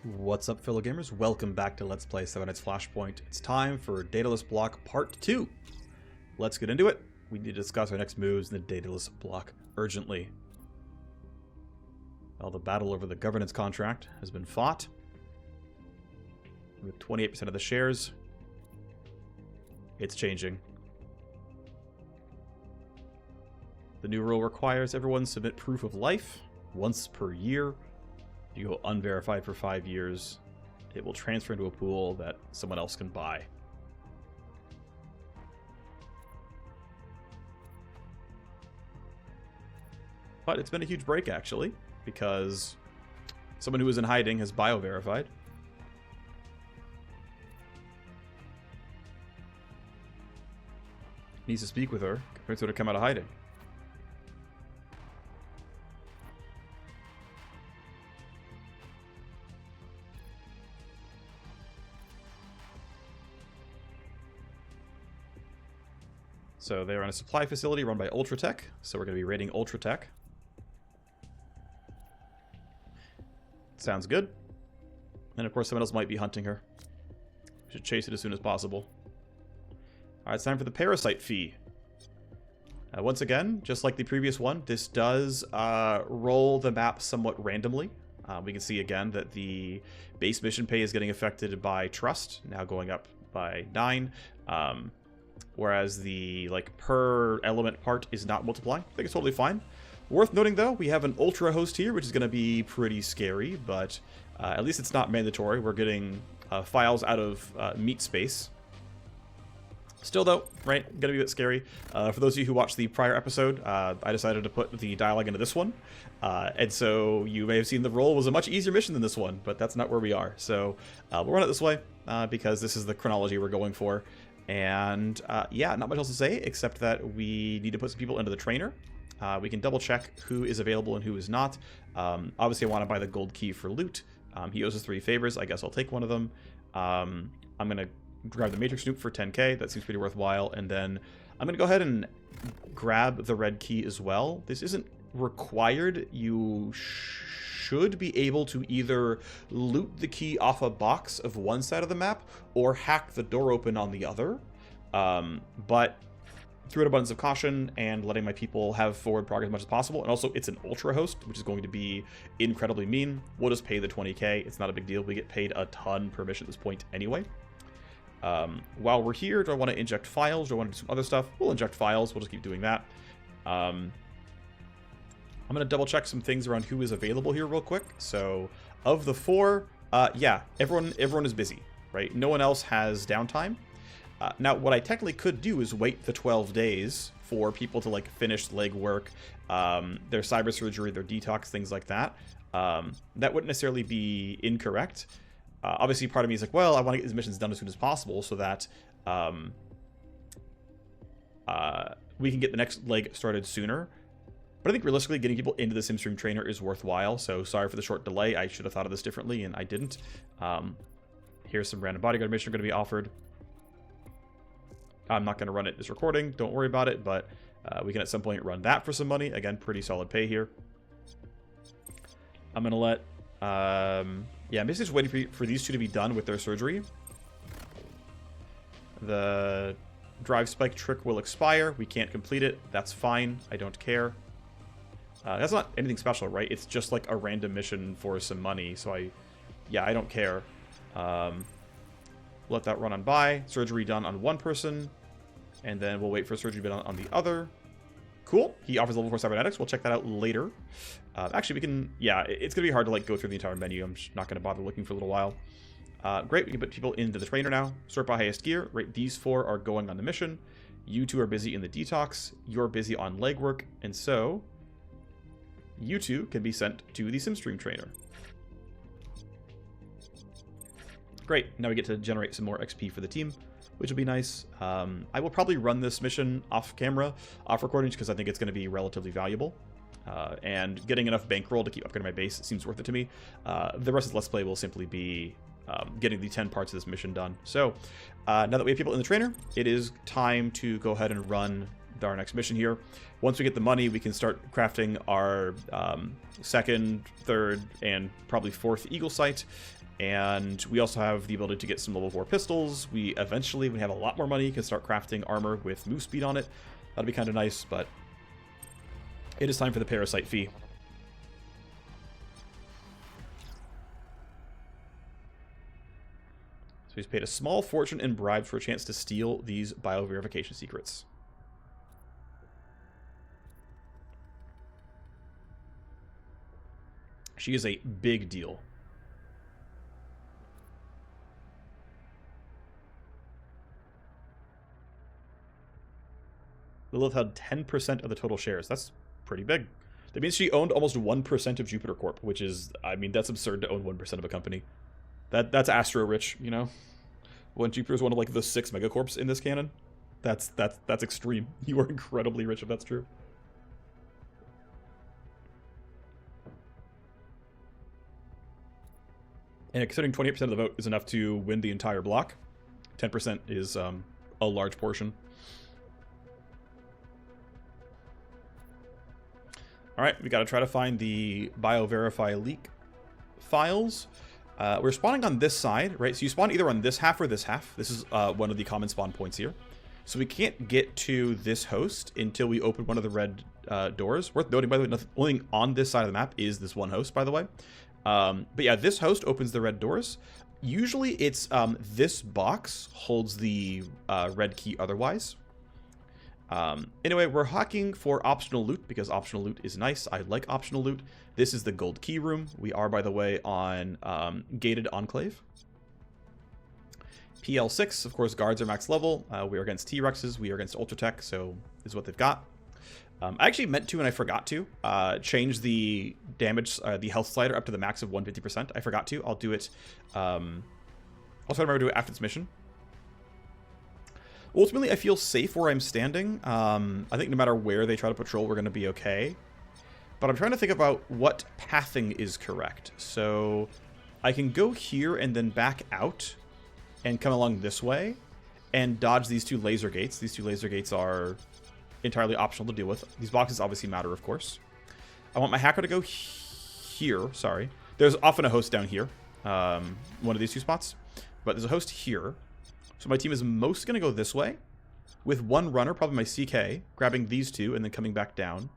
What's up, fellow gamers? Welcome back to Let's Play 7 Nights Flashpoint. It's time for Daedalus Bloc Part 2. Let's get into it. We need to discuss our next moves in the Daedalus Bloc urgently. Well, the battle over the governance contract has been fought. With 28% of the shares, it's changing. The new rule requires everyone submit proof of life once per year. If you go unverified for 5 years, it will transfer into a pool that someone else can buy. But it's been a huge break, actually, because someone who was in hiding has bio-verified. Needs to speak with her, convince her to come out of hiding. So they're on a supply facility run by Ultratech, so we're going to be raiding Ultratech. Sounds good. And of course someone else might be hunting her. We should chase it as soon as possible. Alright, it's time for the Parasite fee. Once again, just like the previous one, this does roll the map somewhat randomly. We can see again that the base mission pay is getting affected by trust, now going up by 9. Whereas the per element part is not multiplying. I think it's totally fine. Worth noting though, we have an ultra host here, which is going to be pretty scary, but at least it's not mandatory. We're getting files out of meat space. Still though, right, gonna be a bit scary. For those of you who watched the prior episode, I decided to put the dialogue into this one. And so you may have seen the role was a much easier mission than this one, but that's not where we are. So we'll run it this way because this is the chronology we're going for. And yeah, not much else to say except that we need to put some people into the trainer. We can double check who is available and who is not. Obviously I want to buy the gold key for loot. He owes us 3 favors. I guess I'll take one of them. I'm going to grab the Matrix Snoop for 10k. That seems pretty worthwhile. And then I'm going to go ahead and grab the red key as well. This isn't required. You should be able to either loot the key off a box of one side of the map or hack the door open on the other. But through an abundance of caution and letting my people have forward progress as much as possible, and also it's an ultra host, which is going to be incredibly mean. We'll just pay the 20k. It's not a big deal. We get paid a ton per mission at this point anyway. While we're here, do I want to inject files? Do I want to do some other stuff? We'll inject files. We'll just keep doing that. I'm going to double check some things around who is available here real quick. So of the 4, yeah, everyone is busy, right? No one else has downtime. Now, what I technically could do is wait the 12 days for people to finish legwork, their cyber surgery, their detox, things like that. That wouldn't necessarily be incorrect. Obviously, part of me is like, well, I want to get these missions done as soon as possible so that we can get the next leg started sooner. But I think realistically, getting people into the SimStream trainer is worthwhile. So sorry for the short delay. I should have thought of this differently, and I didn't. Here's some random bodyguard mission going to be offered. I'm not going to run it this recording. Don't worry about it. But we can at some point run that for some money. Again, pretty solid pay here. I'm going to let... yeah, I'm basically just waiting for these two to be done with their surgery. The drive spike trick will expire. We can't complete it. That's fine. I don't care. That's not anything special, right? It's just like a random mission for some money. So I don't care. Let that run on by. Surgery done on one person. And then we'll wait for surgery done on the other. Cool. He offers level 4 cybernetics. We'll check that out later. Actually, we can... Yeah, it's going to be hard to go through the entire menu. I'm just not going to bother looking for a little while. Great. We can put people into the trainer now. Sort by highest gear. Right, these 4 are going on the mission. You 2 are busy in the detox. You're busy on legwork. And so, you 2 can be sent to the SimStream trainer. Great. Now we get to generate some more XP for the team, which will be nice. I will probably run this mission off camera, off recordings, because I think it's going to be relatively valuable. And getting enough bankroll to keep upgrading my base seems worth it to me. The rest of the Let's Play will simply be getting the 10 parts of this mission done. So now that we have people in the trainer, it is time to go ahead and run our next mission here. Once we get the money, we can start crafting our second, third, and probably fourth eagle sight. And we also have the ability to get some level 4 pistols. We eventually, when we have a lot more money, can start crafting armor with move speed on it. That'd be kind of nice, but it is time for the Parasite fee. So he's paid a small fortune in bribes for a chance to steal these bio-verification secrets. She is a big deal. Lilith had 10% of the total shares. That's pretty big. That means she owned almost 1% of Jupiter Corp, which is, I mean, that's absurd to own 1% of a company. That's Astro rich, you know? When Jupiter's one of like the 6 megacorps in this canon, that's extreme. You are incredibly rich if that's true. And considering 28% of the vote is enough to win the entire block, 10% is a large portion. Alright, we gotta try to find the bio-verify leak files. We're spawning on this side, right? So you spawn either on this half or this half. This is one of the common spawn points here. So we can't get to this host until we open one of the red doors. Worth noting, by the way, the only thing on this side of the map is this one host, by the way. But yeah, this host opens the red doors. Usually it's this box holds the red key otherwise. Anyway, we're hawking for optional loot because optional loot is nice. I like optional loot. This is the gold key room. We are, by the way, on gated Enclave. PL6, of course, guards are max level. We are against T-Rexes. We are against Ultratech, so this is what they've got. I actually meant to, and I forgot to, change the damage, the health slider up to the max of 150%. I forgot to. I'll do it. I'll try to remember to do it after this mission. Ultimately, I feel safe where I'm standing. I think no matter where they try to patrol, we're going to be okay. But I'm trying to think about what pathing is correct. So I can go here and then back out and come along this way and dodge these 2 laser gates. These 2 laser gates are entirely optional to deal with. These boxes obviously matter, of course. I want my hacker to go here. Sorry. There's often a host down here. One of these 2 spots. But there's a host here. So my team is most going to go this way with one runner, probably my CK, grabbing these 2 and then coming back down.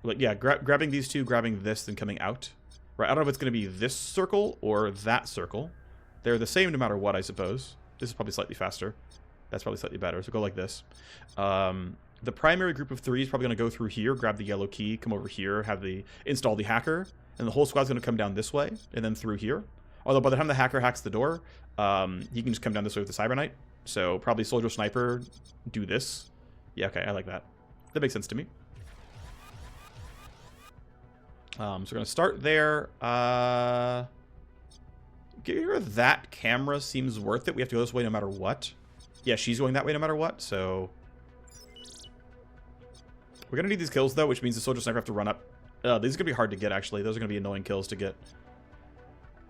Like, yeah, grabbing these 2, grabbing this, then coming out. Right, I don't know if it's going to be this circle or that circle. They're the same no matter what, I suppose. This is probably slightly faster. That's probably slightly better, so go like this. The primary group of 3 is probably going to go through here, grab the yellow key, come over here, install the hacker, and the whole squad's going to come down this way, and then through here. Although by the time the hacker hacks the door, he can just come down this way with the Cyber Knight. So probably Soldier Sniper do this. Yeah, okay, I like that. That makes sense to me. So we're going to start there. Getting rid of that camera seems worth it. We have to go this way no matter what. Yeah, she's going that way no matter what, so... We're going to need these kills, though, which means the Soldier Sniper have to run up. These are going to be hard to get, actually. Those are going to be annoying kills to get.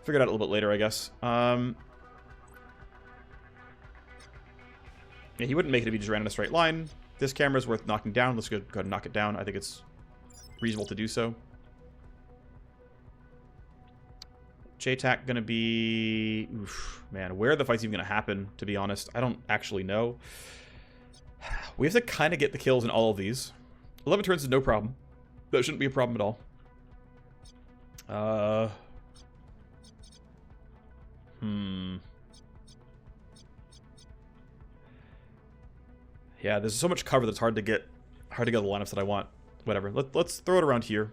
Figure it out a little bit later, I guess. Yeah, he wouldn't make it if he just ran in a straight line. This camera's worth knocking down. Let's go ahead and knock it down. I think it's reasonable to do so. JTAC gonna be... Oof, man, where are the fight's even gonna happen, to be honest? I don't actually know. We have to kind of get the kills in all of these. 11 turns is no problem. That shouldn't be a problem at all. Yeah, there's so much cover that's hard to get the lineups that I want. Whatever. Let's throw it around here.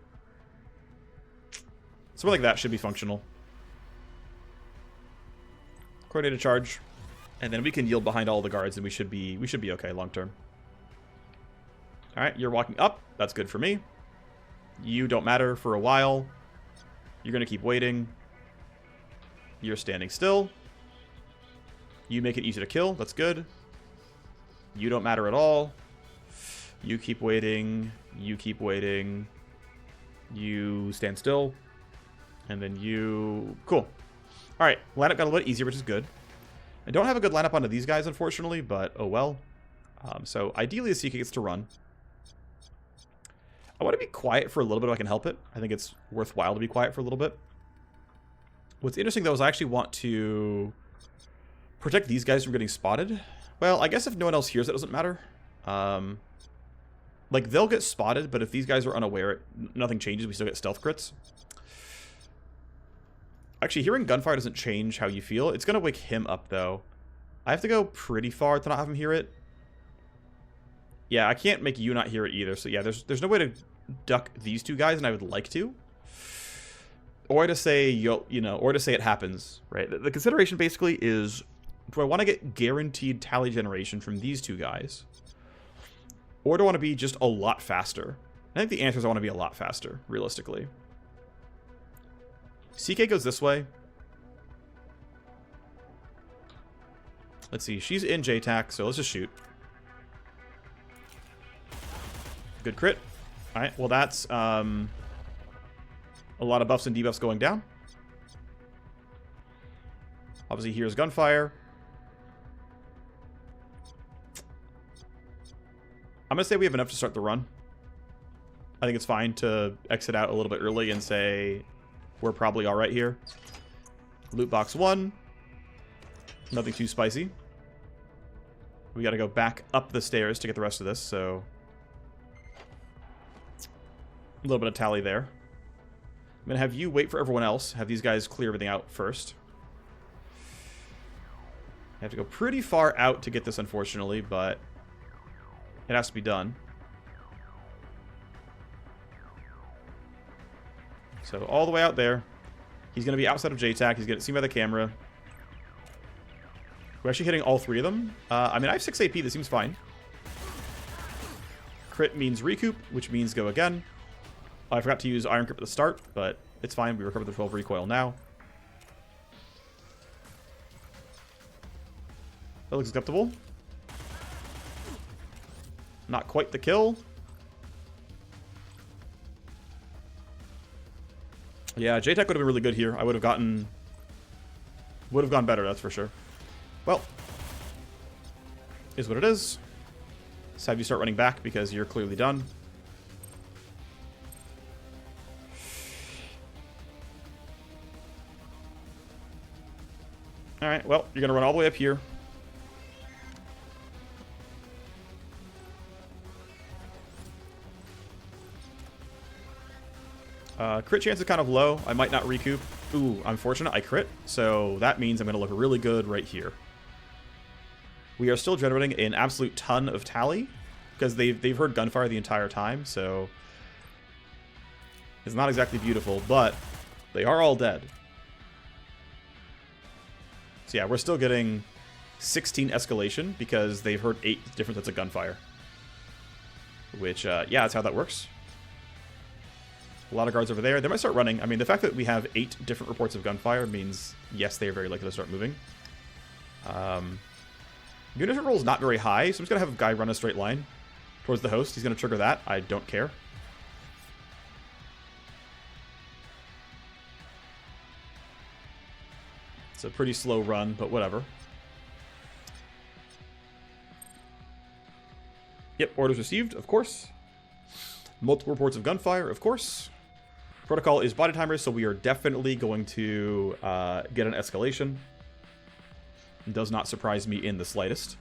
Something like that should be functional. Coordinated charge, and then we can yield behind all the guards, and we should be okay long term. All right, you're walking up. That's good for me. You don't matter for a while. You're gonna keep waiting. You're standing still. You make it easy to kill. That's good. You don't matter at all. You keep waiting. You keep waiting. You stand still. And then you... Cool. Alright, lineup got a little bit easier, which is good. I don't have a good lineup onto these guys, unfortunately, but oh well. So ideally, the CK gets to run. I want to be quiet for a little bit if I can help it. I think it's worthwhile to be quiet for a little bit. What's interesting, though, is I actually want to protect these guys from getting spotted. Well, I guess if no one else hears it, doesn't matter. Like, they'll get spotted, but if these guys are unaware, nothing changes. We still get stealth crits. Actually, hearing gunfire doesn't change how you feel. It's going to wake him up, though. I have to go pretty far to not have him hear it. Yeah, I can't make you not hear it either. So, yeah, there's no way to duck these two guys, and I would like to. Or to say, or to say it happens, right? The consideration basically is, do I want to get guaranteed tally generation from these two guys? Or do I want to be just a lot faster? I think the answer is I want to be a lot faster, realistically. CK goes this way. Let's see, she's in JTAC, so let's just shoot. Good crit. Alright, well that's a lot of buffs and debuffs going down. Obviously here's gunfire. I'm going to say we have enough to start the run. I think it's fine to exit out a little bit early and say we're probably alright here. Loot box 1. Nothing too spicy. We got to go back up the stairs to get the rest of this, so a little bit of tally there. I'm going to have you wait for everyone else. Have these guys clear everything out first. I have to go pretty far out to get this, unfortunately, but it has to be done. So all the way out there. He's going to be outside of JTAC. He's going to see by the camera. We're actually hitting all 3 of them. I mean, I have 6 AP. This seems fine. Crit means recoup, which means go again. I forgot to use Iron Grip at the start, but it's fine. We recovered the 12 recoil now. That looks acceptable. Not quite the kill. Yeah, JTAC would have been really good here. I would have gone better, that's for sure. Well, is what it is. Let's have you start running back because you're clearly done. Alright, well, you're going to run all the way up here. Crit chance is kind of low. I might not recoup. Ooh, I'm fortunate. I crit. So that means I'm going to look really good right here. We are still generating an absolute ton of tally because they've heard gunfire the entire time. So it's not exactly beautiful, but they are all dead. So yeah, we're still getting 16 escalation because they've heard 8 different sets of gunfire. Which, yeah, that's how that works. A lot of guards over there. They might start running. I mean, the fact that we have 8 different reports of gunfire means, yes, they are very likely to start moving. Unit roll is not very high, so I'm just going to have a guy run a straight line towards the host. He's going to trigger that. I don't care. It's a pretty slow run, but whatever. Yep, orders received, of course. Multiple reports of gunfire, of course. Protocol is body timers, so we are definitely going to get an escalation. It does not surprise me in the slightest.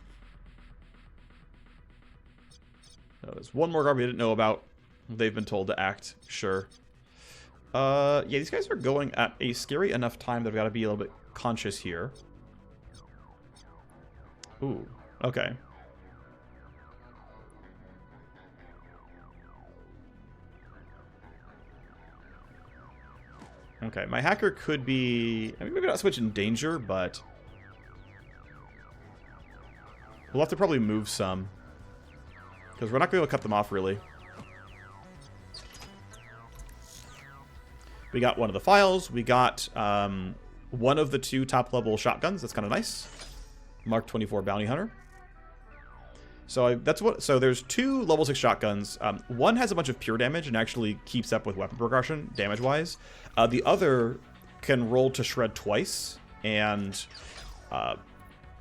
There's one more guard we didn't know about. They've been told to act, sure. Yeah, these guys are going at a scary enough time that I've got to be a little bit conscious here. Ooh, okay. Okay, my hacker could be... I mean, maybe not so much in danger, but... we'll have to probably move some. Because we're not going to cut them off, really. We got one of the files. We got one of the 2 top-level shotguns. That's kind of nice. Mark 24 Bounty Hunter. So that's what. So there's 2 level 6 shotguns. One has a bunch of pure damage and actually keeps up with weapon progression, damage-wise. The other can roll to shred twice and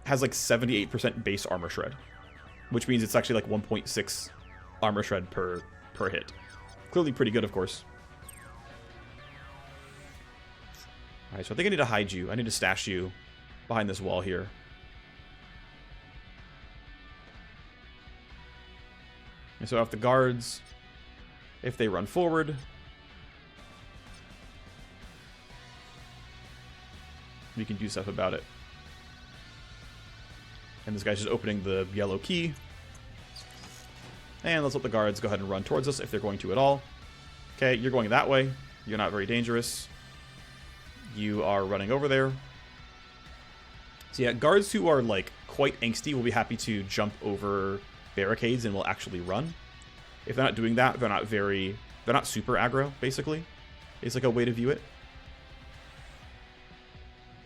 has like 78% base armor shred. which means it's actually like 1.6 armor shred per hit. Clearly pretty good, of course. Alright, so I think I need to hide you. I need to stash you behind this wall here. And so if the guards, if they run forward, we can do stuff about it. And this guy's just opening the yellow key. And let's let the guards go ahead and run towards us if they're going to at all. Okay, you're going that way. You're not very dangerous. You are running over there. So yeah, guards who are like quite angsty will be happy to jump over barricades and will actually run. If they're not doing that, they're not super aggro, basically. It's like a way to view it.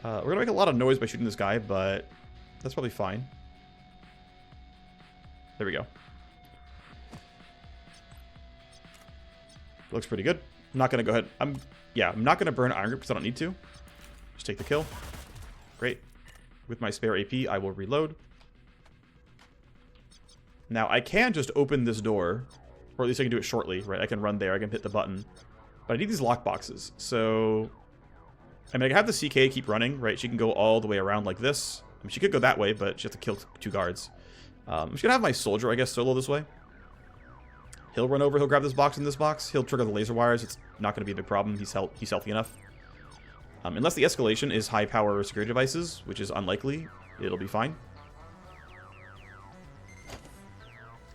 We're gonna make a lot of noise by shooting this guy, but that's probably fine. There we go. Looks pretty good. I'm not gonna go ahead. I'm not gonna burn Iron Grip because I don't need to. Just take the kill. Great. With my spare AP, I will reload. Now I can just open this door, or at least I can do it shortly, right? I can run there. I can hit the button, but I need these lockboxes. So, I mean, I can have the CK keep running, right? She can go all the way around like this. I mean, she could go that way, but she has to kill 2 guards. I'm just gonna have my soldier, I guess, solo this way. He'll run over, he'll grab this box and this box. He'll trigger the laser wires. It's not going to be a big problem. He's healthy enough. Unless the escalation is high-power security devices, which is unlikely, it'll be fine.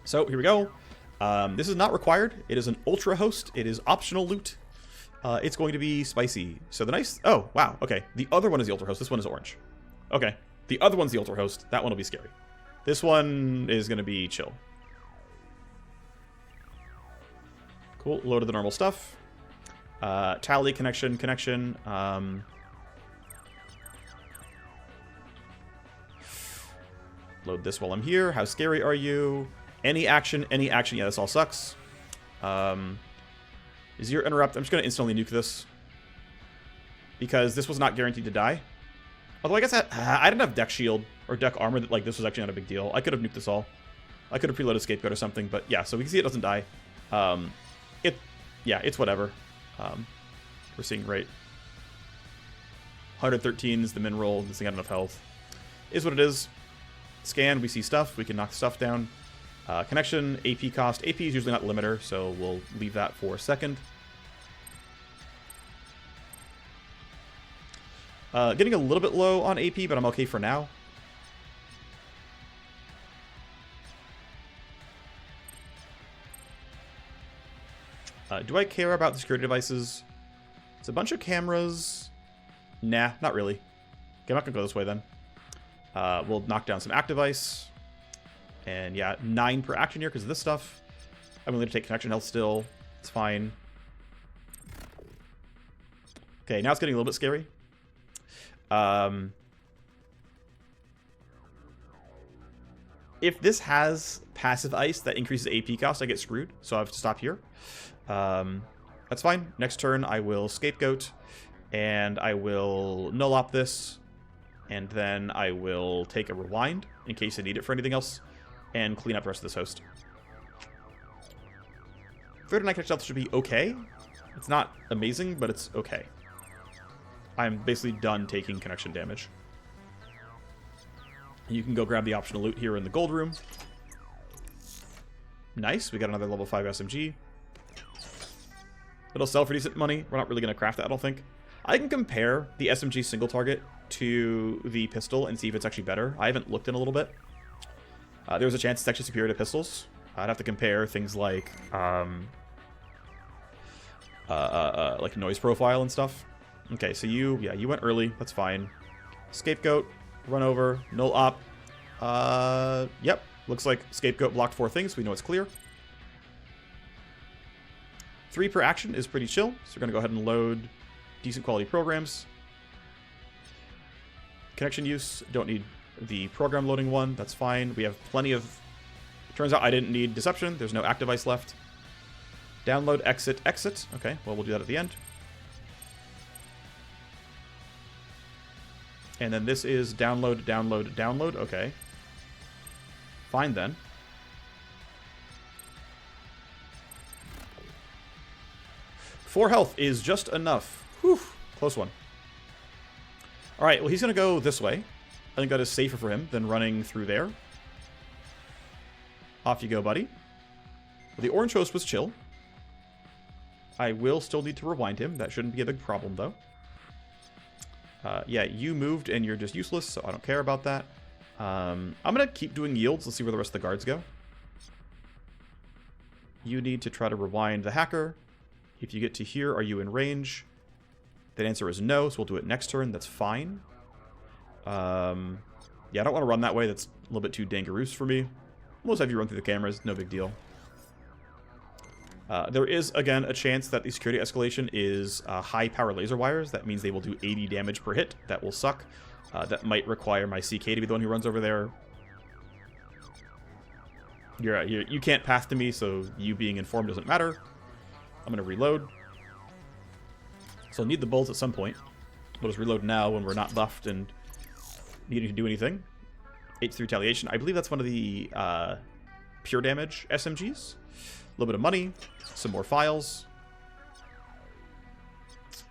So, here we go. This is not required. It is an Ultra Host. It is optional loot. It's going to be spicy. So the nice... Oh, wow. Okay. The other one is the Ultra Host. This one is orange. Okay. The other one's the Ultra Host. That one will be scary. This one is going to be chill. Cool. Loaded the normal stuff. Tally, connection. Load this while I'm here. How scary are you? Any action. Yeah, this all sucks. Is your interrupt? I'm just going to instantly nuke this. Because this was not guaranteed to die. Although I guess I didn't have deck shield or deck armor. That, like, this was actually not a big deal. I could have nuked this all. I could have preloaded Scapegoat or something. But yeah, so we can see it doesn't die. Yeah, it's whatever. We're seeing right. 113 is the min roll. This thing got enough health. Is what it is. Scan, we see stuff. We can knock stuff down. Connection, AP cost. AP is usually not limiter, so we'll leave that for a second. Getting a little bit low on AP, but I'm okay for now. Do I care about the security devices? It's a bunch of cameras. Nah, not really. Okay, I'm not going to go this way then. We'll knock down some active ice. And yeah, 9 per action here because of this stuff. I'm willing to take connection health still. It's fine. Okay, now it's getting a little bit scary. If this has passive ice that increases AP cost, I get screwed. So I have to stop here. That's fine. Next turn, I will Scapegoat, and I will null op this, and then I will take a rewind in case I need it for anything else, and clean up the rest of this host. 39 connection health should be okay. It's not amazing, but it's okay. I'm basically done taking connection damage. You can go grab the optional loot here in the gold room. Nice, we got another level 5 SMG. It'll sell for decent money. We're not really going to craft that, I don't think. I can compare the SMG single target to the pistol and see if it's actually better. I haven't looked in a little bit. There's a chance it's actually superior to pistols. I'd have to compare things like noise profile and stuff. Okay, so you went early. That's fine. Scapegoat, run over, null op. Yep, looks like Scapegoat blocked 4 things. We know it's clear. 3 per action is pretty chill, so we're going to go ahead and load decent quality programs. Connection use, don't need the program loading one, that's fine. We have plenty of... Turns out I didn't need Deception, there's no active ice left. Download, exit, exit. Okay, well, we'll do that at the end. And then this is download, download, download. Okay. Fine then. 4 health is just enough. Whew, close one. Alright, well, he's going to go this way. I think that is safer for him than running through there. Off you go, buddy. Well, the orange host was chill. I will still need to rewind him. That shouldn't be a big problem, though. Yeah, you moved and you're just useless, so I don't care about that. I'm going to keep doing yields. Let's see where the rest of the guards go. You need to try to rewind the hacker. If you get to here, are you in range? That answer is no, so we'll do it next turn. That's fine. Yeah, I don't want to run that way. That's a little bit too dangerous for me. We'll just have you run through the cameras. No big deal. There is, again, a chance that the security escalation is high-power laser wires. That means they will do 80 damage per hit. That will suck. That might require my CK to be the one who runs over there. You can't path to me, so you being informed doesn't matter. I'm going to reload. So I'll need the bullets at some point. We'll just reload now when we're not buffed and needing to do anything. 8-3 retaliation. I believe that's one of the pure damage SMGs. A little bit of money. Some more files.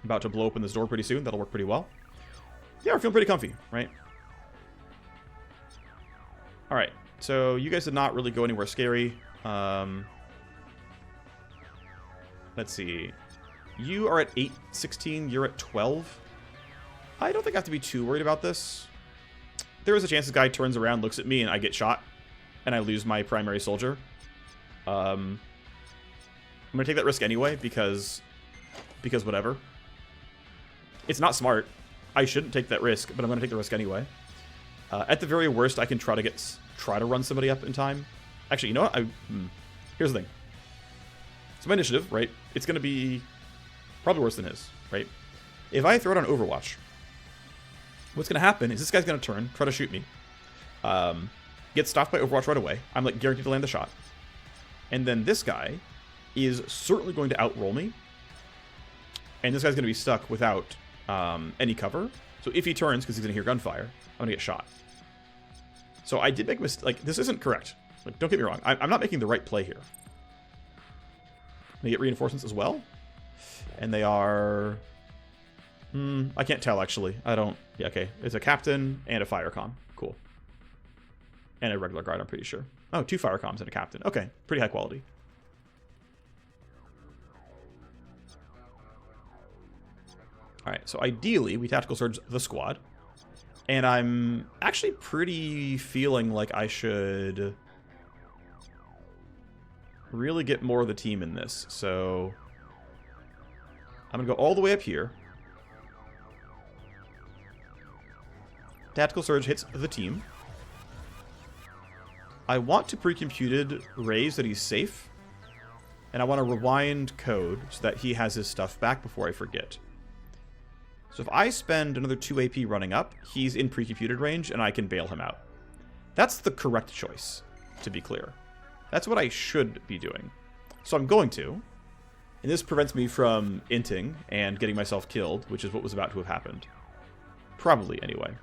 About to blow open this door pretty soon. That'll work pretty well. Yeah, we're feeling pretty comfy, right? Alright, so you guys did not really go anywhere scary. Let's see. You are at 8-16, you're at 12. I don't think I have to be too worried about this. There is a chance this guy turns around, looks at me, and I get shot. And I lose my primary soldier. I'm going to take that risk anyway, because whatever. It's not smart. I shouldn't take that risk, but I'm going to take the risk anyway. At the very worst, I can try to run somebody up in time. Actually, you know what? Here's the thing. So my initiative, right? It's going to be probably worse than his, right? If I throw it on Overwatch, what's going to happen is this guy's going to turn, try to shoot me, get stopped by Overwatch right away. I'm like guaranteed to land the shot. And then this guy is certainly going to outroll me. And this guy's going to be stuck without any cover. So if he turns, because he's going to hear gunfire, I'm going to get shot. So I did make a mistake. Like, this isn't correct. Like, don't get me wrong. I'm not making the right play here. They get reinforcements as well. And they are... I can't tell, actually. I don't... Yeah, okay. It's a captain and a fire comm. Cool. And a regular guard, I'm pretty sure. Oh, 2 fire comms and a captain. Okay. Pretty high quality. Alright, so ideally, we tactical surge the squad. And I'm actually pretty feeling like I should really get more of the team in this. So I'm going to go all the way up here. Tactical surge hits the team. I want to pre-computed raise that he's safe. And I want to rewind code so that he has his stuff back before I forget. So if I spend another 2 AP running up, he's in pre-computed range, and I can bail him out. That's the correct choice, to be clear. That's what I should be doing. So I'm going to. And this prevents me from inting and getting myself killed, which is what was about to have happened. Probably, anyway.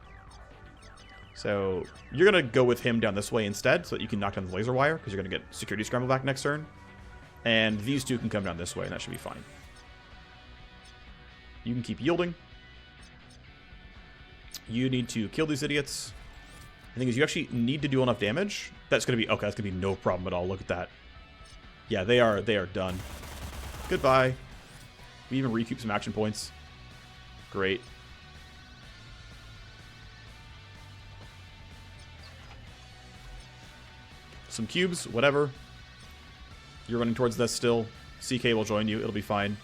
So you're going to go with him down this way instead, so that you can knock down the laser wire, because you're going to get security scramble back next turn. And these two can come down this way, and that should be fine. You can keep yielding. You need to kill these idiots. The thing is, you actually need to do enough damage. That's going to be... Okay, that's going to be no problem at all. Look at that. Yeah, they are done. Goodbye. We even recoup some action points. Great. Some cubes, whatever. You're running towards this still. CK will join you. It'll be fine.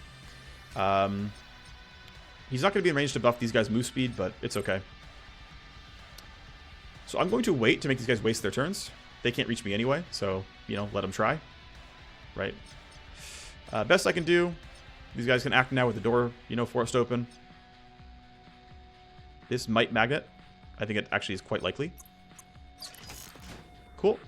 He's not going to be in range to buff these guys' move speed, but it's okay. So I'm going to wait to make these guys waste their turns. They can't reach me anyway, so, you know, let them try. Right? Best I can do. These guys can act now with the door, you know, forced open. This might magnet. I think it actually is quite likely. Cool.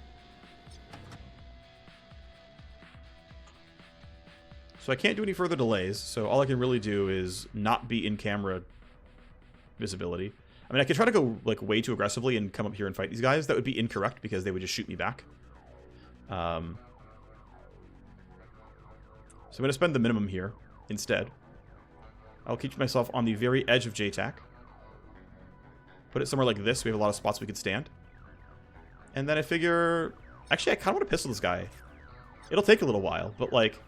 So I can't do any further delays, so all I can really do is not be in camera visibility. I mean, I could try to go like way too aggressively and come up here and fight these guys. That would be incorrect because they would just shoot me back. So I'm going to spend the minimum here. instead. I'll keep myself on the very edge of JTAC. Put it somewhere like this. We have a lot of spots we could stand. And then I figure... Actually, I kind of want to pistol this guy. It'll take a little while, but, like...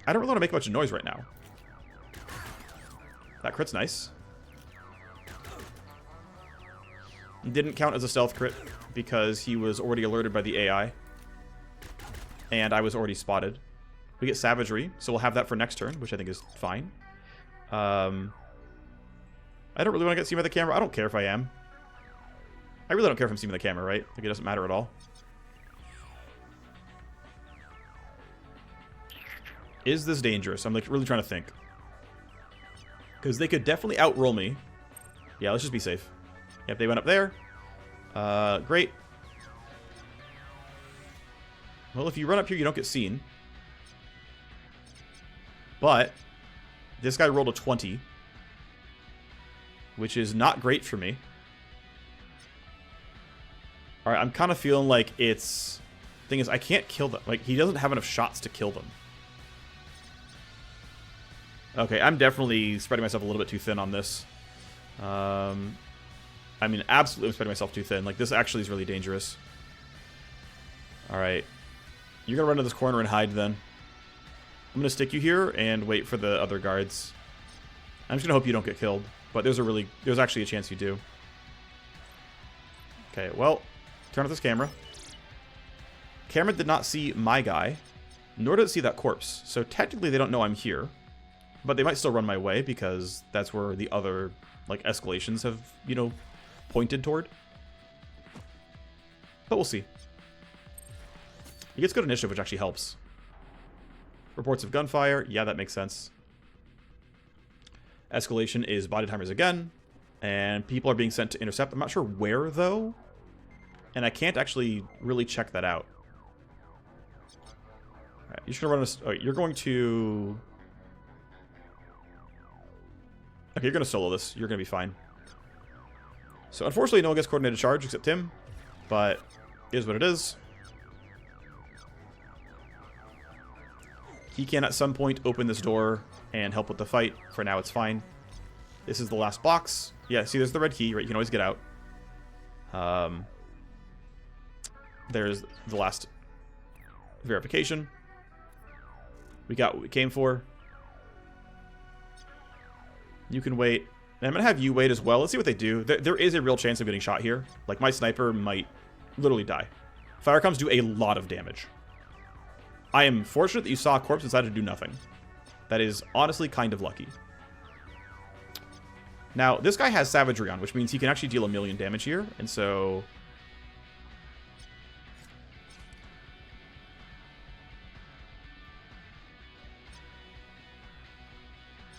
I don't really want to make much noise right now. That crit's nice. Didn't count as a stealth crit because he was already alerted by the AI. And I was already spotted. We get Savagery, so we'll have that for next turn, which I think is fine. I don't really want to get seen by the camera. I don't care if I am. I really don't care if I'm seen by the camera, right? Like, it doesn't matter at all. Is this dangerous? I'm, like, really trying to think. Because they could definitely outroll me. Yeah, let's just be safe. Yep, they went up there. Great. Well, if you run up here, you don't get seen. But this guy rolled a 20. Which is not great for me. Alright, I'm kind of feeling like it's... Thing is, I can't kill them. Like, he doesn't have enough shots to kill them. Okay, I'm definitely spreading myself a little bit too thin on this. I mean, absolutely I'm spreading myself too thin. Like, this actually is really dangerous. Alright. You're gonna run to this corner and hide then. I'm gonna stick you here and wait for the other guards. I'm just gonna hope you don't get killed. But there's actually a chance you do. Okay, well, turn off this camera. Camera did not see my guy, nor did it see that corpse. So technically they don't know I'm here. But they might still run my way because that's where the other, like, escalations have, you know, pointed toward. But we'll see. He gets good initiative, which actually helps. Reports of gunfire. Yeah, that makes sense. Escalation is body timers again. And people are being sent to intercept. I'm not sure where, though. And I can't actually really check that out. Alright, you're just gonna run a... Oh, you're going to... Okay, you're going to solo this. You're going to be fine. So, unfortunately, no one gets coordinated charge except him. But, it is what it is. He can, at some point, open this door and help with the fight. For now, it's fine. This is the last box. Yeah, see, there's the red key, right? You can always get out. There's the last verification. We got what we came for. You can wait. And I'm going to have you wait as well. Let's see what they do. There is a real chance of getting shot here. Like, my sniper might literally die. Fire comms do a lot of damage. I am fortunate that you saw a corpse and decided to do nothing. That is honestly kind of lucky. Now, this guy has Savagery on, which means he can actually deal 1,000,000 damage here. And so...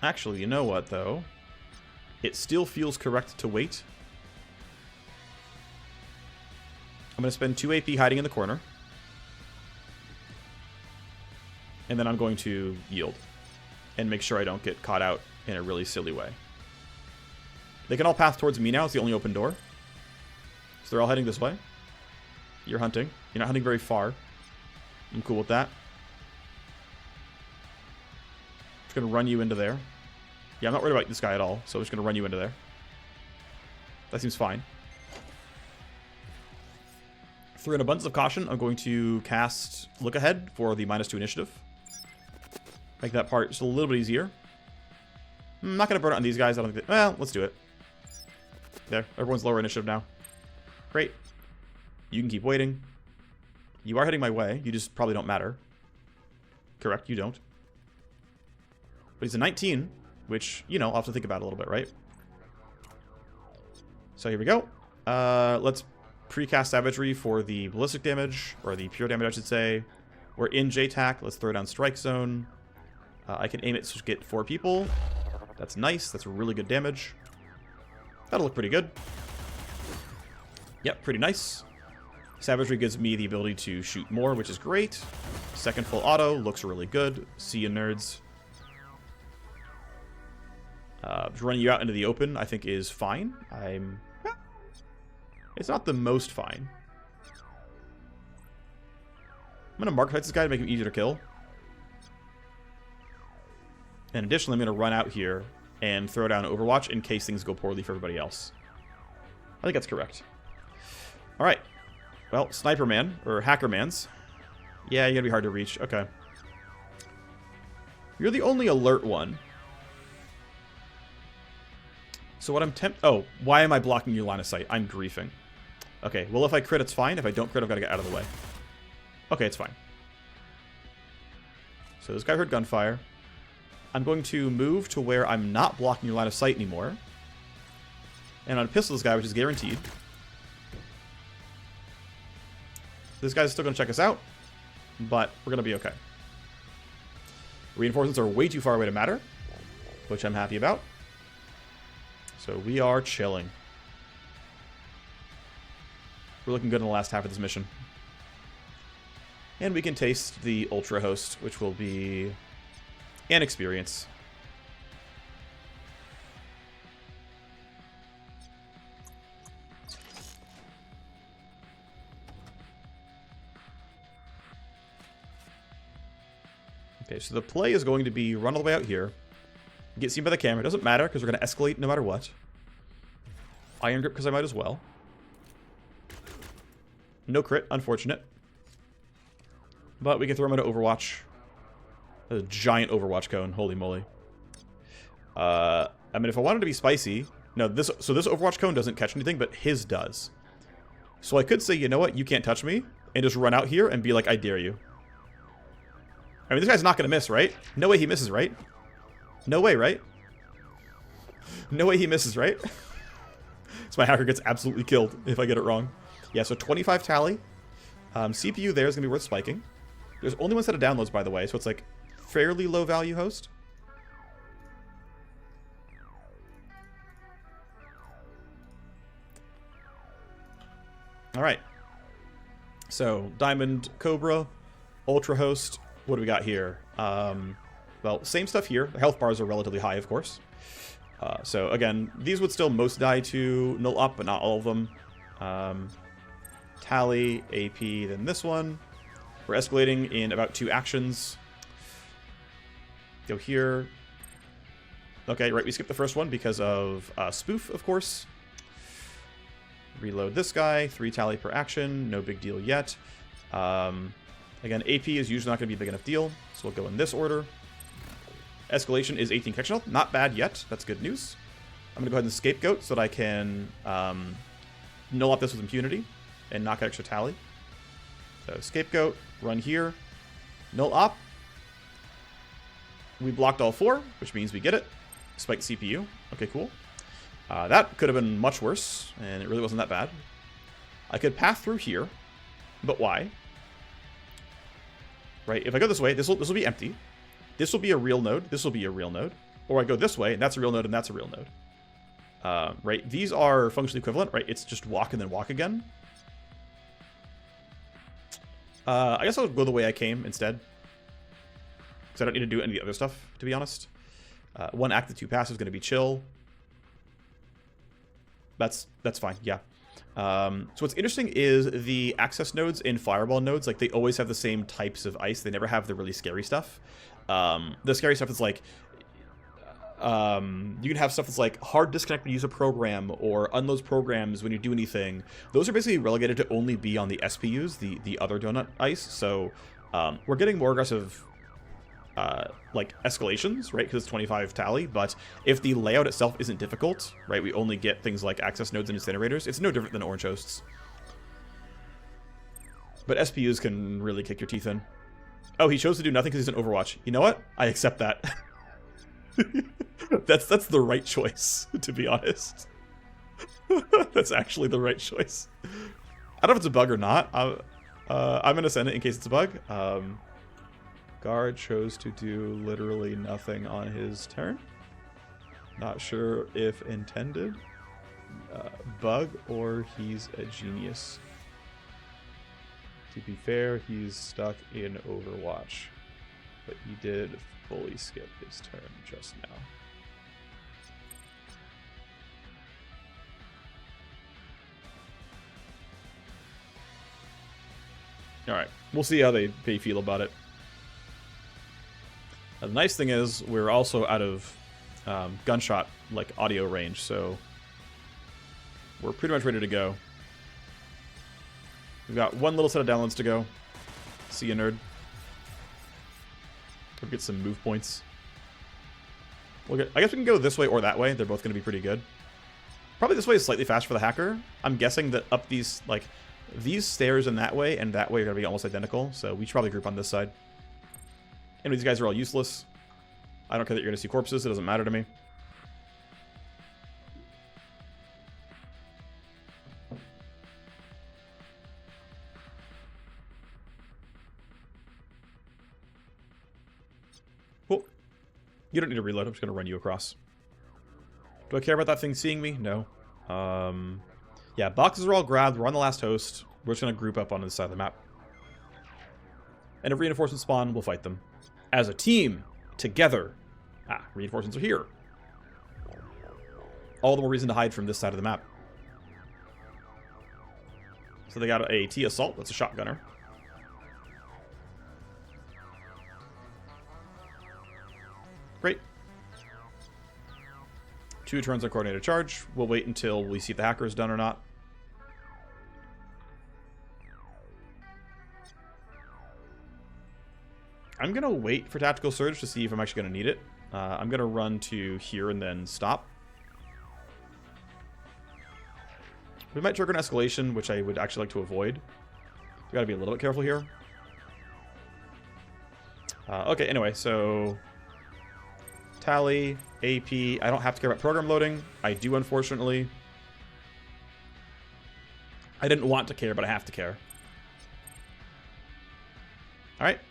Actually, you know what, though? It still feels correct to wait. I'm going to spend 2 AP hiding in the corner. And then I'm going to yield. And make sure I don't get caught out in a really silly way. They can all path towards me now. It's the only open door. So they're all heading this way. You're hunting. You're not hunting very far. I'm cool with that. Just going to run you into there. Yeah, I'm not worried about this guy at all. So I'm just going to run you into there. That seems fine. Through an abundance of caution, I'm going to cast Look Ahead for the -2 initiative. Make that part just a little bit easier. I'm not going to burn it on these guys. I don't think well, let's do it. There. Everyone's lower initiative now. Great. You can keep waiting. You are heading my way. You just probably don't matter. Correct, you don't. But he's a 19, which, you know, I'll have to think about a little bit, right? So here we go. Let's precast Savagery for the ballistic damage, or the pure damage, I should say. We're in JTAC. Let's throw down Strike Zone. I can aim it to get 4 people. That's nice. That's really good damage. That'll look pretty good. Yep, pretty nice. Savagery gives me the ability to shoot more, which is great. Second full auto looks really good. See you, nerds. Running you out into the open, I think, is fine. It's not the most fine. I'm going to mark fight this guy to make him easier to kill. And additionally, I'm going to run out here and throw down Overwatch in case things go poorly for everybody else. I think that's correct. All right. Well, Sniper Man, or Hacker Man's. Yeah, you're going to be hard to reach. Okay. You're the only alert one. So what I'm Oh, why am I blocking your line of sight? I'm griefing. Okay, well, if I crit, it's fine. If I don't crit, I've got to get out of the way. Okay, it's fine. So this guy heard gunfire. I'm going to move to where I'm not blocking your line of sight anymore. And I'm going to pistol this guy, which is guaranteed. This guy's still going to check us out, but we're going to be okay. Reinforcements are way too far away to matter, which I'm happy about. So we are chilling. We're looking good in the last half of this mission. And we can taste the Ultra Host, which will be an experience. Okay, so the play is going to be run all the way out here. Get seen by the camera. It doesn't matter because we're going to escalate no matter what. Iron Grip because I might as well. No crit, unfortunate. But we can throw him into Overwatch. A giant Overwatch cone, holy moly. I mean, if I wanted to be spicy... No, this Overwatch cone doesn't catch anything, but his does. So I could say, you know what, you can't touch me, and just run out here and be like, I dare you. I mean, this guy's not going to miss, right? No way he misses, right? No way, right? No way he misses, right? So my hacker gets absolutely killed if I get it wrong. Yeah, so 25 tally. CPU there is going to be worth spiking. There's only one set of downloads, by the way, so it's like fairly low value host. All right. So Diamond Cobra, Ultra Host. What do we got here? Well, same stuff here. The health bars are relatively high, of course. So again, these would still most die to null up, but not all of them. Tally, AP, then this one. We're escalating in about 2 actions. Go here. Okay, right, we skipped the first one because of spoof, of course. Reload this guy. 3 tally per action. No big deal yet. Again, AP is usually not going to be a big enough deal, so we'll go in this order. Escalation is 18 connection health. Not bad yet. That's good news. I'm going to go ahead and scapegoat so that I can null up this with impunity and knock out extra tally. So scapegoat, run here, null op. We blocked all 4, which means we get it. Spike CPU. Okay, cool. That could have been much worse, and it really wasn't that bad. I could path through here, but why? Right, if I go this way, this will be empty. This will be a real node. This will be a real node. Or I go this way, and that's a real node, and that's a real node. Right, these are functionally equivalent, right? It's just walk and then walk again. I guess I'll go the way I came instead. Because I don't need to do any of the other stuff, to be honest. 1 active, 2 passive is going to be chill. That's fine, yeah. So what's interesting is the access nodes in Fireball nodes, like they always have the same types of ice. They never have the really scary stuff. The scary stuff is like, you can have stuff that's like hard disconnect when you use a program or unloads programs when you do anything. Those are basically relegated to only be on the SPUs, the other donut ice. So we're getting more aggressive like escalations, right? Because it's 25 tally. But if the layout itself isn't difficult, right, we only get things like access nodes and incinerators. It's no different than orange hosts. But SPUs can really kick your teeth in. Oh, he chose to do nothing because he's in Overwatch. You know what? I accept that. That's the right choice, to be honest. That's actually the right choice. I don't know if it's a bug or not. I'm going to send it in case it's a bug. Guard chose to do literally nothing on his turn. Not sure if intended. Bug or he's a genius. To be fair, he's stuck in Overwatch. But he did fully skip his turn just now. Alright, we'll see how they feel about it. The nice thing is we're also out of gunshot like audio range, so we're pretty much ready to go. We've got one little set of downloads to go. See you, nerd. We'll get some move points. I guess we can go this way or that way. They're both going to be pretty good. Probably this way is slightly faster for the hacker. I'm guessing that up these, like, these stairs and that way are going to be almost identical. So we should probably group on this side. Anyway, these guys are all useless. I don't care that you're going to see corpses. It doesn't matter to me. Cool. You don't need to reload. I'm just going to run you across. Do I care about that thing seeing me? No. Yeah, boxes are all grabbed. We're on the last host. We're just going to group up on this side of the map. And if reinforcements spawn, we'll fight them. As a team, together. Ah, reinforcements are here. All the more reason to hide from this side of the map. So they got a T assault. That's a shotgunner. Great. 2 turns on coordinated charge. We'll wait until we see if the hacker is done or not. I'm going to wait for Tactical Surge to see if I'm actually going to need it. I'm going to run to here and then stop. We might trigger an escalation, which I would actually like to avoid. We got to be a little bit careful here. Okay, anyway, so... Tally, AP. I don't have to care about program loading. I do, unfortunately. I didn't want to care, but I have to care. Alright.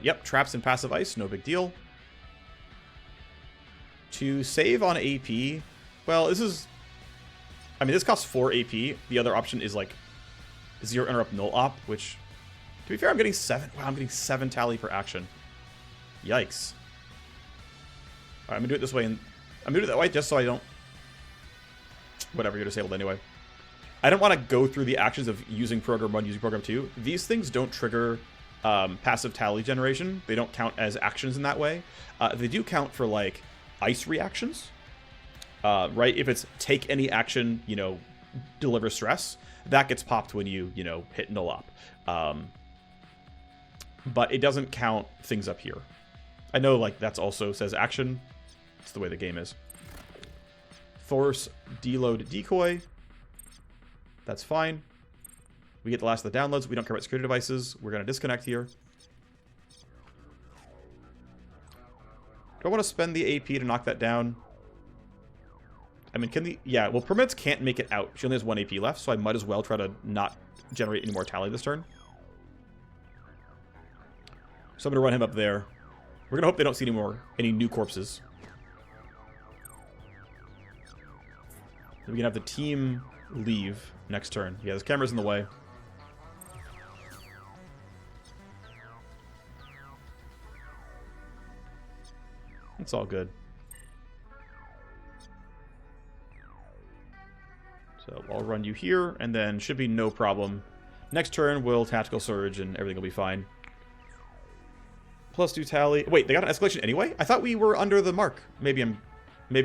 Yep, traps and passive ice, no big deal. To save on AP, well, this is... I mean, this costs 4 AP. The other option is, like, 0 interrupt null op, which, to be fair, I'm getting 7. Wow, I'm getting 7 tally per action. Yikes. Alright, I'm gonna do it this way, and I'm gonna do it that way just so I don't... Whatever, you're disabled anyway. I don't want to go through the actions of using program 1, using program 2. These things don't trigger passive tally generation. They don't count as actions in that way. They do count for, like, ice reactions. Right? If it's take any action, you know, deliver stress, that gets popped when you, you know, hit null op. But it doesn't count things up here. I know, like, that's also says action. It's the way the game is. Force deload decoy. That's fine. We get the last of the downloads. We don't care about security devices. We're going to disconnect here. Do I want to spend the AP to knock that down? I mean, can the... Yeah, well, Permanence can't make it out. She only has 1 AP left, so I might as well try to not generate any more tally this turn. So I'm going to run him up there. We're going to hope they don't see any new corpses. We can have the team leave next turn. Yeah, this camera's in the way. It's all good. So I'll run you here, and then should be no problem. Next turn, we'll Tactical Surge, and everything will be fine. +2 tally. Wait, they got an escalation anyway? I thought we were under the mark. Maybe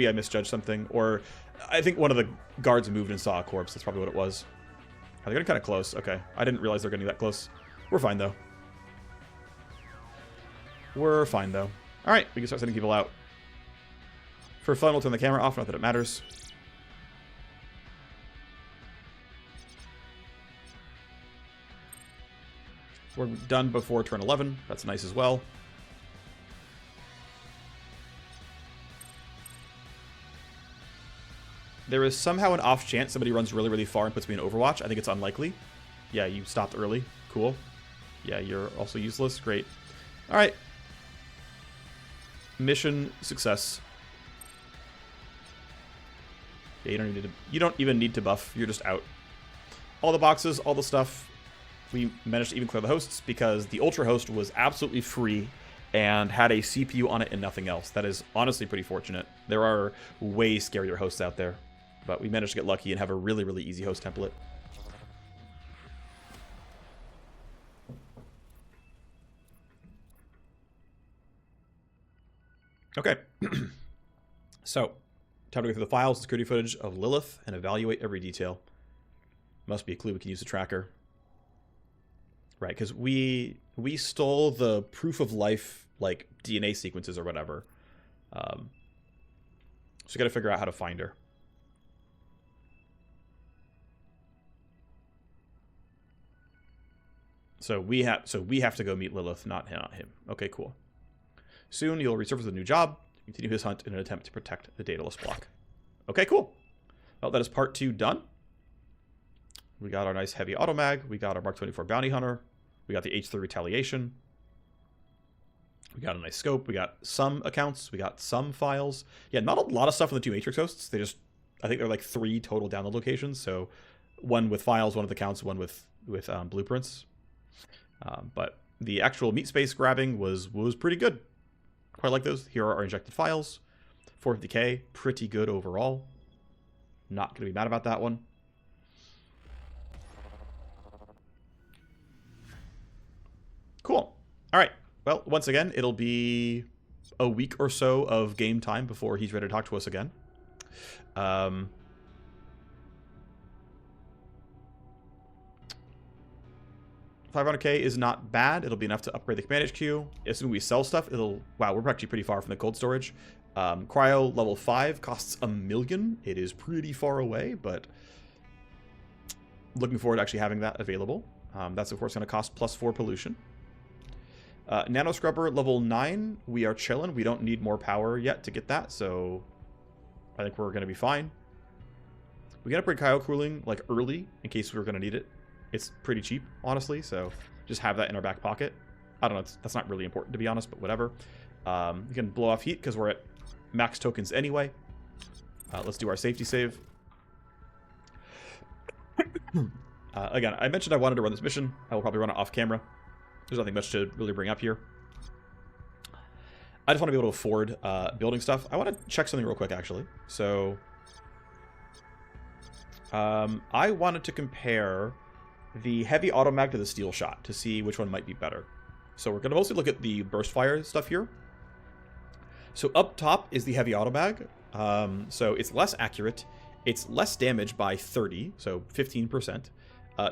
I misjudged something, or I think one of the guards moved and saw a corpse. That's probably what it was. They're getting kind of close. Okay, I didn't realize they're getting that close. We're fine though. We're fine though. All right, we can start sending people out. For fun, we'll turn the camera off. Not that it matters. We're done before turn 11. That's nice as well. There is somehow an off chance somebody runs really, really far and puts me in Overwatch. I think it's unlikely. Yeah, you stopped early. Cool. Yeah, you're also useless. Great. All right. Mission success. Yeah, you don't even need to buff. You're just out. All the boxes, all the stuff. We managed to even clear the hosts because the Ultra host was absolutely free and had a CPU on it and nothing else. That is honestly pretty fortunate. There are way scarier hosts out there, but we managed to get lucky and have a really, really easy host template. Okay. So, time to go through the files and security footage of Lilith and evaluate every detail. Must be a clue we can use the tracker. Right, because we stole the proof of life, like, DNA sequences or whatever. So we got to figure out how to find her. So we have to go meet Lilith, not him. Okay, cool. Soon you'll resurface with a new job. Continue his hunt in an attempt to protect the Daedalus block. Okay, cool. Well, that is part 2 done. We got our nice heavy automag. We got our Mark 24 bounty hunter. We got the H3 retaliation. We got a nice scope. We got some accounts. We got some files. Yeah, not a lot of stuff on the 2 Matrix hosts. I think there are like 3 total download locations. So one with files, one with accounts, one with blueprints. But the actual meat space grabbing was pretty good. Quite like those. Here are our injected files. 450k, pretty good overall. Not going to be mad about that one. Cool. All right. Well, once again, it'll be a week or so of game time before he's ready to talk to us again. 500k is not bad. It'll be enough to upgrade the command HQ. As soon as we sell stuff, wow, we're actually pretty far from the cold storage. Cryo level 5 costs $1 million. It is pretty far away, but looking forward to actually having that available. That's, of course, going to cost +4 pollution. Nano Scrubber level 9, we are chilling. We don't need more power yet to get that, so I think we're going to be fine. We can upgrade cryo cooling like early in case we're going to need it. It's pretty cheap, honestly, so just have that in our back pocket. I don't know, that's not really important, to be honest, but whatever. We can blow off heat because we're at max tokens anyway. Let's do our safety save. Again, I mentioned I wanted to run this mission. I will probably run it off camera. There's nothing much to really bring up here. I just want to be able to afford building stuff. I want to check something real quick, actually. So, I wanted to compare the heavy automag to the steel shot to see which one might be better. So we're going to mostly look at the burst fire stuff here. So up top is the heavy automag. So it's less accurate. It's less damage by 30, so 15%.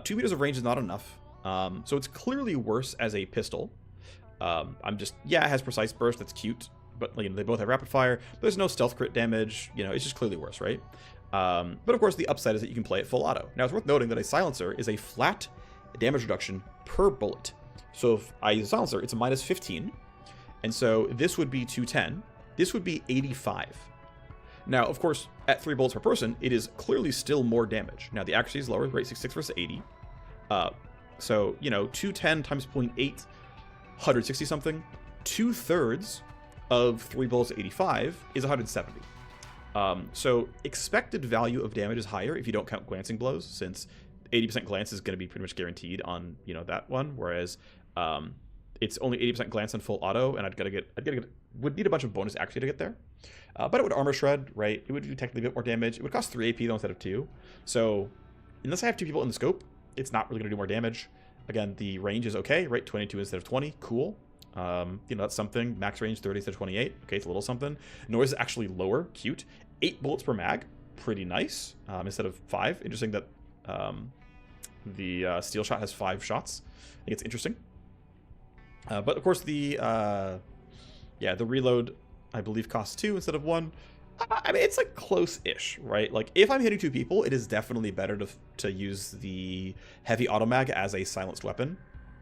2 meters of range is not enough. So it's clearly worse as a pistol. Yeah, it has precise burst. That's cute. But you know, they both have rapid fire. There's no stealth crit damage. You know, it's just clearly worse, right? But of course, the upside is that you can play it full auto. Now, it's worth noting that a silencer is a flat damage reduction per bullet. So if I use a silencer, it's a -15. And so this would be 210. This would be 85. Now, of course, at 3 bullets per person, it is clearly still more damage. Now, the accuracy is lower, right? 66 versus 80. So, you know, 210 times 0.8, 160 something. 2/3 of 3 bullets at 85 is 170. So expected value of damage is higher if you don't count glancing blows, since 80% glance is going to be pretty much guaranteed on, you know, that one, whereas it's only 80% glance on full auto, and would need a bunch of bonus accuracy to get there. But it would armor shred, right? It would do technically a bit more damage. It would cost 3 AP though instead of 2. So unless I have 2 people in the scope, it's not really going to do more damage. Again, the range is okay, right? 22 instead of 20, cool. You know, that's something. Max range 30 instead of 28. Okay, it's a little something. Noise is actually lower, cute. 8 bullets per mag, pretty nice. Instead of 5. Interesting that the steel shot has 5 shots. I think it's interesting. But of course, the reload, I believe, costs 2 instead of 1. I mean, it's like close-ish, right? Like, if I'm hitting 2 people, it is definitely better to use the heavy automag as a silenced weapon.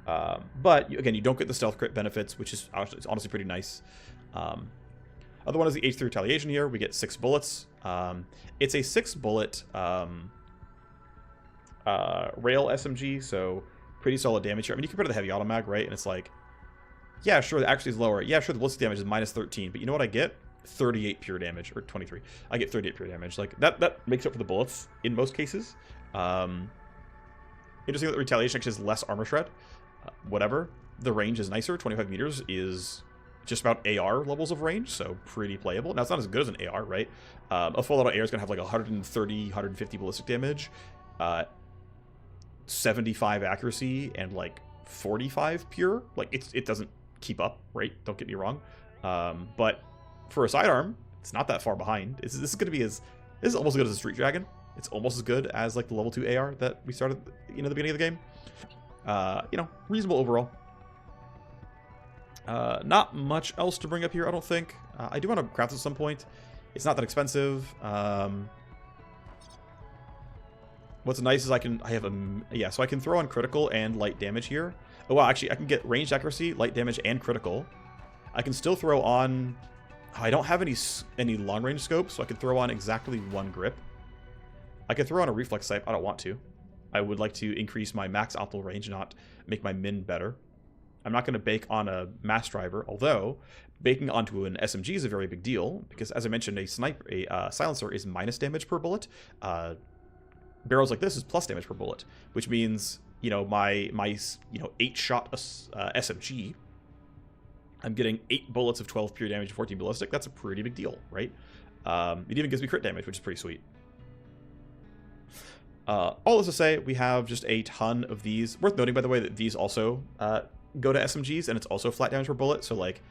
But again, you don't get the stealth crit benefits, which is honestly pretty nice. Other one is the H3 retaliation here. We get 6 bullets. It's a 6-bullet rail SMG, so pretty solid damage here. I mean, you compare to the heavy automag, right? And it's like, yeah, sure, the accuracy is lower. Yeah, sure, the ballistic damage is -13, but you know what I get? 38 pure damage, or 23. I get 38 pure damage. Like, that makes up for the bullets in most cases. Interesting that the retaliation actually has less armor shred. Whatever. The range is nicer. 25 meters is just about AR levels of range, so pretty playable. Now, it's not as good as an AR, right? A full auto AR is going to have like 130, 150 ballistic damage, 75 accuracy, and like 45 pure. Like, it doesn't keep up, right? Don't get me wrong. But for a sidearm, it's not that far behind. This is going to be this is almost as good as a Street Dragon. It's almost as good as like the level 2 AR that we started, the beginning of the game. Reasonable overall. Not much else to bring up here, I don't think. I do want to craft at some point. It's not that expensive. What's nice is I can throw on critical and light damage here. Oh, well, actually, I can get ranged accuracy, light damage, and critical. I can still throw on... I don't have any long-range scopes, so I can throw on exactly 1 grip. I could throw on a reflex type. I don't want to. I would like to increase my max optimal range, not make my min better. I'm not going to bake on a mass driver, although baking onto an SMG is a very big deal, because as I mentioned, a silencer is minus damage per bullet. Barrels like this is plus damage per bullet, which means, my 8-shot SMG, I'm getting 8 bullets of 12 pure damage and 14 ballistic. That's a pretty big deal, right? It even gives me crit damage, which is pretty sweet. All this to say, we have just a ton of these. Worth noting, by the way, that these also go to SMGs, and it's also flat damage per bullet. So, like,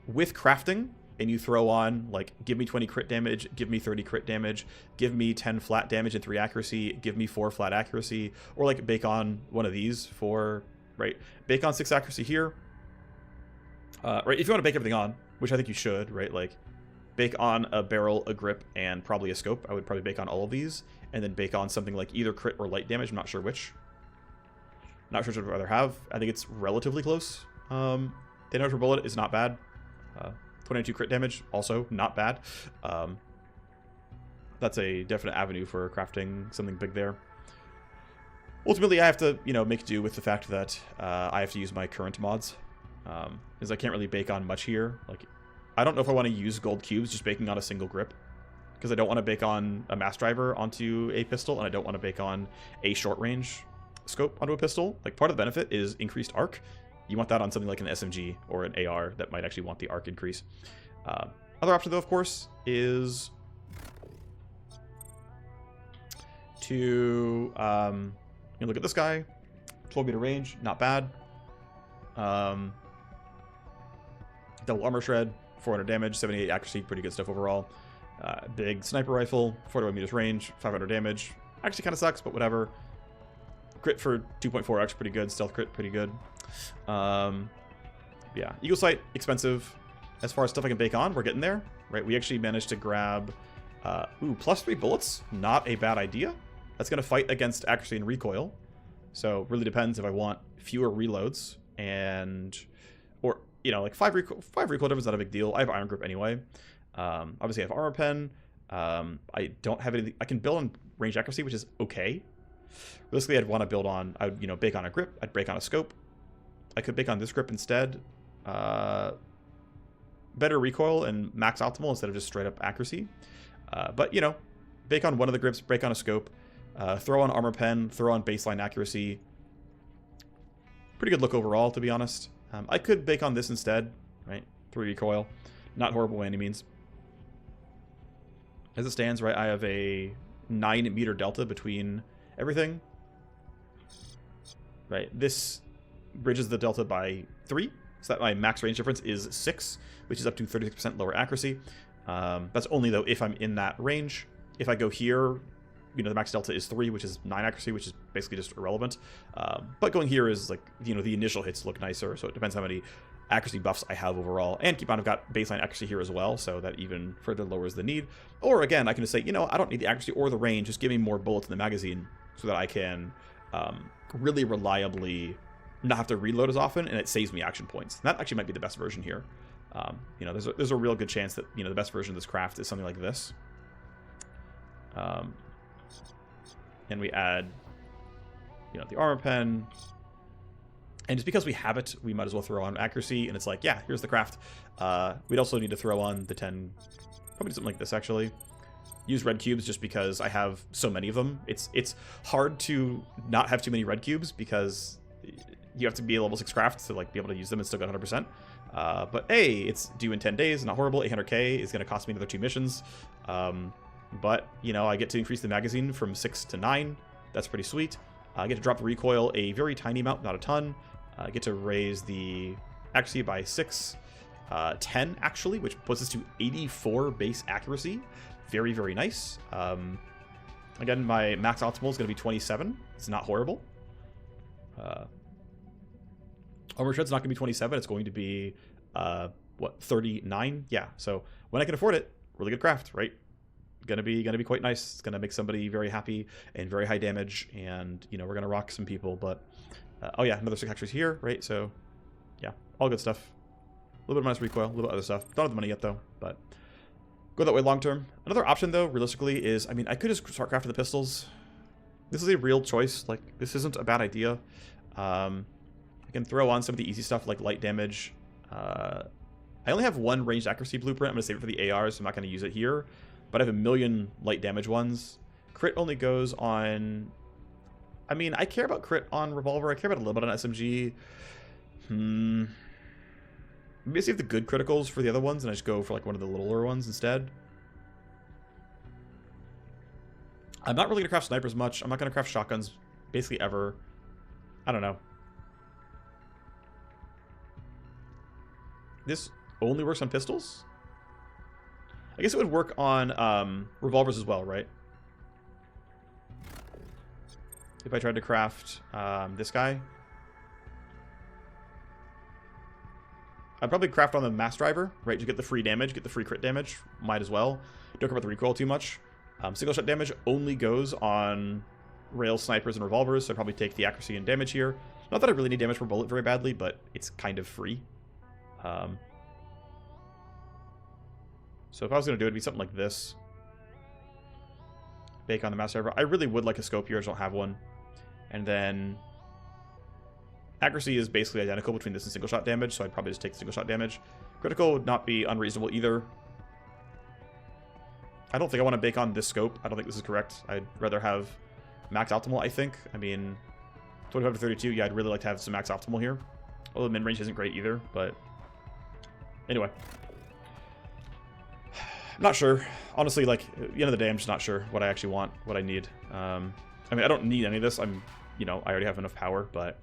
with crafting, and you throw on, like, give me 20 crit damage, give me 30 crit damage, give me 10 flat damage and 3 accuracy, give me 4 flat accuracy, or, like, bake on one of these for, right? Bake on 6 accuracy here. Right, if you want to bake everything on, which I think you should, right? Like, bake on a barrel, a grip, and probably a scope. I would probably bake on all of these, and then bake on something like either crit or light damage. I'm not sure which. Not sure which I'd rather have. I think it's relatively close. Damage per bullet is not bad. 22 crit damage, also not bad. That's a definite avenue for crafting something big there. Ultimately, I have to, make do with the fact that I have to use my current mods. Because I can't really bake on much here. Like, I don't know if I want to use gold cubes just baking on a single grip, because I don't want to bake on a mass driver onto a pistol, and I don't want to bake on a short range scope onto a pistol. Like, part of the benefit is increased arc. You want that on something like an SMG or an AR that might actually want the arc increase. Other option, though, of course, is to look at this guy. 12 meter range, not bad. Double armor shred, 400 damage, 78 accuracy, pretty good stuff overall. Big sniper rifle, 41 meters range, 500 damage. Actually kind of sucks, but whatever. Crit for 2.4x, pretty good. Stealth crit, pretty good. Yeah, Eagle Sight, expensive. As far as stuff I can bake on, we're getting there, right? We actually managed to grab, plus 3 bullets. Not a bad idea. That's going to fight against accuracy and recoil. So really depends if I want fewer reloads or like 5 recoil difference, not a big deal. I have Iron Grip anyway. Obviously I have Armor Pen. I don't have anything. I can build on range accuracy, which is okay. Realistically, I'd want to build on, I would, bake on a grip. I'd bake on a scope. I could bake on this grip instead. Better recoil and max optimal instead of just straight up accuracy. But, bake on one of the grips, break on a scope, throw on Armor Pen, throw on baseline accuracy. Pretty good look overall, to be honest. I could bake on this instead, right? 3 recoil. Not horrible by any means. As it stands, right, I have a 9 meter delta between everything. Right, this bridges the delta by 3, so that my max range difference is 6, which is up to 36% lower accuracy. That's only, though, if I'm in that range. If I go here, the max delta is 3, which is 9 accuracy, which is basically just irrelevant. But going here is, like, the initial hits look nicer, so it depends how many accuracy buffs I have overall. And keep on, I've got baseline accuracy here as well, so that even further lowers the need. Or, again, I can just say, I don't need the accuracy or the range, just give me more bullets in the magazine so that I can really reliably not have to reload as often, and it saves me action points. And that actually might be the best version here. There's a real good chance that, the best version of this craft is something like this. And we add, the Armor Pen. And just because we have it, we might as well throw on accuracy, and it's like, yeah, here's the craft. We'd also need to throw on the 10, probably something like this, actually. Use red cubes just because I have so many of them. It's hard to not have too many red cubes because you have to be a level 6 craft to, like, be able to use them and still get 100%. But hey, it's due in 10 days, not horrible. 800k is going to cost me another 2 missions. But, I get to increase the magazine from 6 to 9. That's pretty sweet. I get to drop the recoil a very tiny amount, not a ton. I get to raise the accuracy by 6. 10, actually, which puts us to 84 base accuracy. Very, very nice. Again, my max optimal is going to be 27. It's not horrible. Armor shred's not going to be 27. It's going to be, what, 39? Yeah, so when I can afford it, really good craft, right? Gonna be quite nice. It's gonna make somebody very happy and very high damage, and you know, we're gonna rock some people. But oh yeah, another 6 accuracy here, right? So yeah, all good stuff. A little bit of minus recoil, a little bit of other stuff. Don't have the money yet though, but go that way long term. Another option though, realistically, is I mean, I could just start crafting the pistols. This is a real choice. Like, this isn't a bad idea. I can throw on some of the easy stuff like light damage. I only have 1 ranged accuracy blueprint. I'm gonna save it for the ARs, so I'm not gonna use it here. But I have a million light damage ones. Crit only goes on... I mean, I care about crit on revolver. I care about a little bit on SMG. Maybe I save the good criticals for the other ones, and I just go for like one of the littler ones instead. I'm not really going to craft snipers much. I'm not going to craft shotguns basically ever. I don't know. This only works on pistols? I guess it would work on revolvers as well, right? If I tried to craft this guy. I'd probably craft on the mass driver, right? To get the free damage, get the free crit damage. Might as well. Don't care about the recoil too much. Single shot damage only goes on rail snipers and revolvers, so I'd probably take the accuracy and damage here. Not that I really need damage per bullet very badly, but it's kind of free. So if I was going to do it, it'd be something like this. Bake on the mass driver. I really would like a scope here. I just don't have one. And then accuracy is basically identical between this and single shot damage, so I'd probably just take single shot damage. Critical would not be unreasonable either. I don't think I want to bake on this scope. I don't think this is correct. I'd rather have max optimal, I think. I mean, 25 to 32, yeah, I'd really like to have some max optimal here. Although mid-range isn't great either, but anyway. I'm not sure. Honestly, like, at the end of the day, I'm just not sure what I actually want, what I need. I mean, I don't need any of this. I already have enough power, but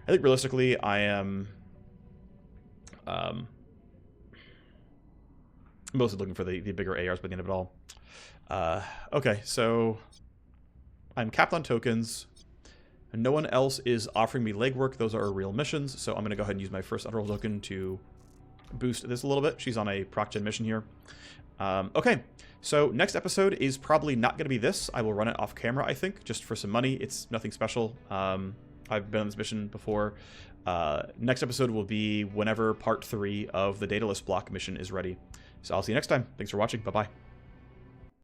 I think realistically, I am mostly looking for the bigger ARs by the end of it all. Okay, so I'm capped on tokens. And no one else is offering me legwork. Those are real missions, so I'm going to go ahead and use my first underworld token to boost this a little bit. She's on a proc gen mission here. Okay, so next episode is probably not going to be this. I will run it off camera, I think, just for some money. It's nothing special. I've been on this mission before. Next episode will be whenever part 3 of the Daedalus block mission is ready. So I'll see you next time. Thanks for watching. Bye-bye.